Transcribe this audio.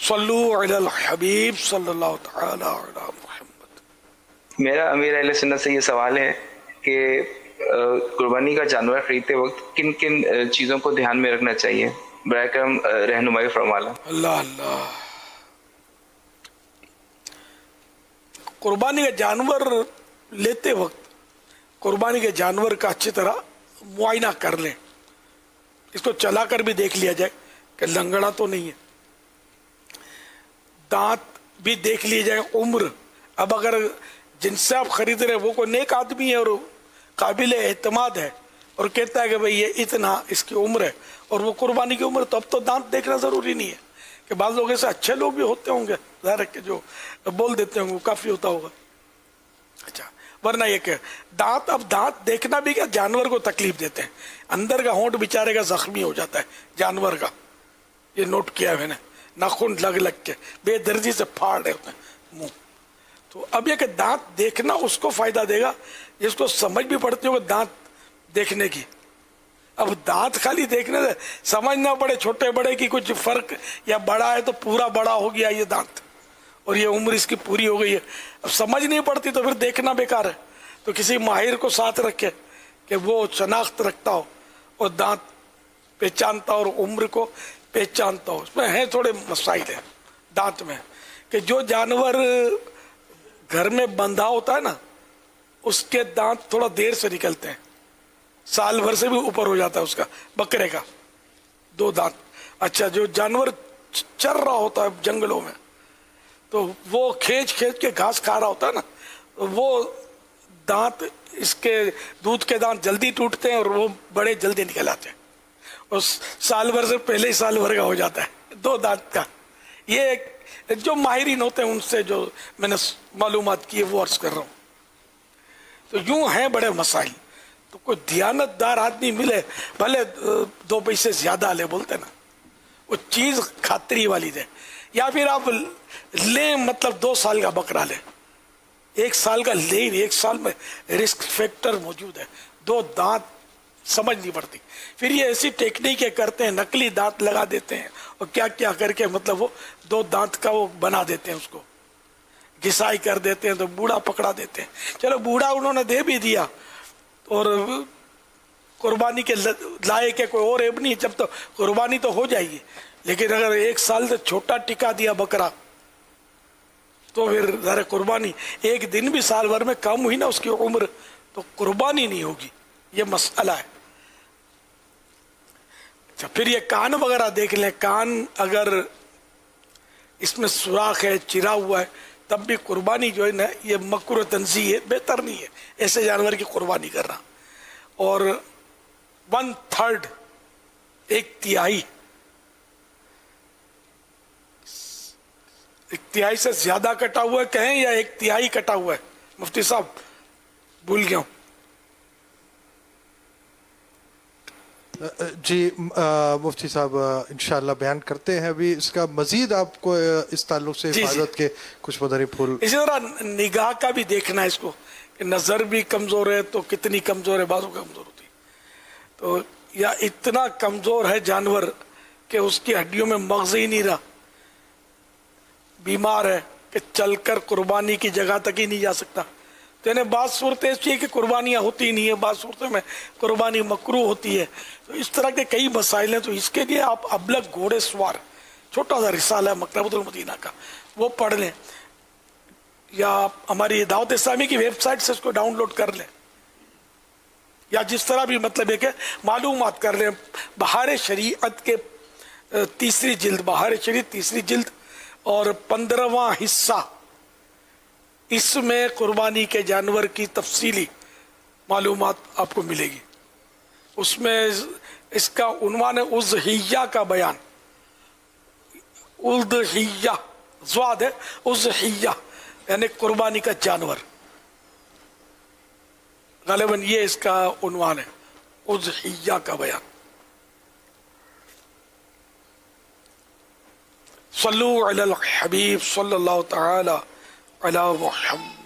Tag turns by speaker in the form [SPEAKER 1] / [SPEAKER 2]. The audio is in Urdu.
[SPEAKER 1] صلو علی الحبیب صلی اللہ تعالی علی محمد۔
[SPEAKER 2] میرا امیر اہل سنت سے یہ سوال ہے کہ قربانی کا جانور خریدتے وقت کن کن چیزوں کو دھیان میں رکھنا چاہیے؟ برائے کرم رہنمائی فرمانا۔
[SPEAKER 1] اللہ اللہ، قربانی کا جانور لیتے وقت قربانی کے جانور کا اچھی طرح معائنہ کر لیں، اس کو چلا کر بھی دیکھ لیا جائے کہ لنگڑا تو نہیں ہے، دانت بھی دیکھ لیے جائے، عمر، اب اگر جن سے آپ خرید رہے وہ کوئی نیک آدمی ہے اور قابل اعتماد ہے اور کہتا ہے کہ بھئی یہ اتنا اس کی عمر ہے اور وہ قربانی کی عمر، تو اب تو دانت دیکھنا ضروری نہیں ہے کہ بعض لوگ ایسے اچھے لوگ بھی ہوتے ہوں گے ظاہر ہے کہ جو بول دیتے ہوں گے، وہ کافی ہوتا ہوگا، اچھا، ورنہ یہ کہ دانت، اب دانت دیکھنا بھی کیا جانور کو تکلیف دیتے ہیں، اندر کا ہونٹ بیچارے کا زخمی ہو جاتا ہے جانور کا، یہ نوٹ کیا میں نے، ناخن لگ لگ کے بے دردی سے پھاڑ رہے ہوتے ہیں منہ، تو اب یہ کہ دانت دیکھنا اس کو فائدہ دے گا جس کو سمجھ بھی پڑتی ہوگا دانت دیکھنے کی۔ اب دانت خالی دیکھنے سے سمجھ نہ پڑے چھوٹے بڑے کی کچھ فرق، یا بڑا ہے تو پورا بڑا ہو گیا یہ دانت اور یہ عمر اس کی پوری ہو گئی ہے، اب سمجھ نہیں پڑتی تو پھر دیکھنا بیکار ہے، تو کسی ماہر کو ساتھ رکھے کہ وہ شناخت رکھتا ہو اور دانت پہچانتا ہو اور عمر کو پہچانتا ہو۔ اس میں ہیں تھوڑے مسائل ہیں دانت میں، کہ جو جانور گھر میں بندھا ہوتا ہے نا اس کے دانت تھوڑا دیر سے نکلتے ہیں، سال بھر سے بھی اوپر ہو جاتا ہے اس کا، بکرے کا 2 دانت۔ اچھا، جو جانور چر رہا ہوتا ہے جنگلوں میں تو وہ کھینچ کھینچ کے گھاس کھا رہا ہوتا ہے نا، وہ دانت، اس کے دودھ کے دانت جلدی ٹوٹتے ہیں اور وہ بڑے جلدی نکل آتے ہیں، اور سال بھر سے پہلے ہی سال بھر کا ہو جاتا ہے 2 دانت کا۔ یہ ایک جو ماہرین ہوتے ہیں ان سے جو میں نے معلومات کی ہے وہ عرض کر رہا ہوں۔ تو یوں ہیں بڑے مسائل، تو کوئی دیانت دار آدمی ملے، بھلے 2 پیسے زیادہ لے، بولتے نا، وہ چیز خاطری والی دے، یا پھر آپ لیں مطلب 2 سال کا بکرا لیں، 1 سال کا لے، 1 سال میں رسک فیکٹر موجود ہے، 2 دانت سمجھ نہیں پڑتی، پھر یہ ایسی ٹیکنیکیں کرتے ہیں، نقلی دانت لگا دیتے ہیں اور کیا کیا کر کے مطلب وہ 2 دانت کا وہ بنا دیتے ہیں، اس کو گھسائی کر دیتے ہیں تو بوڑھا پکڑا دیتے ہیں، چلو بوڑھا انہوں نے دے بھی دیا اور قربانی کے لائق ہے، کوئی اور عیب نہیں، جب تو قربانی تو ہو جائے گی، لیکن اگر 1 سال سے چھوٹا ٹکا دیا بکرا تو پھر ذرا قربانی 1 دن بھی سال بھر میں کم ہوئی نا اس کی عمر تو قربانی نہیں ہوگی، یہ مسئلہ ہے۔ اچھا، پھر یہ کان وغیرہ دیکھ لیں، کان اگر اس میں سوراخ ہے، چرا ہوا ہے، تب بھی قربانی جو ہے نا یہ مکروہ تنزیہ ہے، بہتر نہیں ہے ایسے جانور کی قربانی کرنا۔ اور 1/3، 1/3، 1/3 سے زیادہ کٹا ہوا ہے کہیں یا 1/3 کٹا ہوا ہے؟ مفتی صاحب بھول گیا ہوں۔
[SPEAKER 3] جی مفتی صاحب انشاءاللہ بیان کرتے ہیں، ابھی اس کا مزید آپ کو اس تعلق سے حفاظت کے کچھ مدنی پھول۔
[SPEAKER 1] اسی طرح نگاہ کا بھی دیکھنا ہے اس کو، کہ نظر بھی کمزور ہے تو کتنی کمزور ہے، بازو کمزور ہوتی ہے تو، یا اتنا کمزور ہے جانور کہ اس کی ہڈیوں میں مغز ہی نہیں رہا، بیمار ہے کہ چل کر قربانی کی جگہ تک ہی نہیں جا سکتا، تو یعنی بعض صورتیں ایسی ہے کہ قربانیاں ہوتی نہیں ہیں، بعض صورتوں میں قربانی مکروہ ہوتی ہے، تو اس طرح کے کئی مسائل ہیں، تو اس کے لیے آپ ابلغ گھوڑے سوار چھوٹا سا رسالہ ہے مکتبۃ المدینہ کا، وہ پڑھ لیں، یا ہماری دعوت اسلامی کی ویب سائٹ سے اس کو ڈاؤن لوڈ کر لیں، یا جس طرح بھی مطلب ہے کہ معلومات کر لیں۔ بہار شریعت کے 3 جلد، بہار شریعت 3 جلد اور 15واں حصہ، اس میں قربانی کے جانور کی تفصیلی معلومات آپ کو ملے گی، اس میں اس کا عنوان ہے اضحیہ کا بیان، اضحیہ زواد ہے، اضحیہ یعنی قربانی کا جانور، غالباً یہ اس کا عنوان ہے، اضحیہ کا بیان۔ صلو علی الحبیب صلی اللہ تعالی علی محمد۔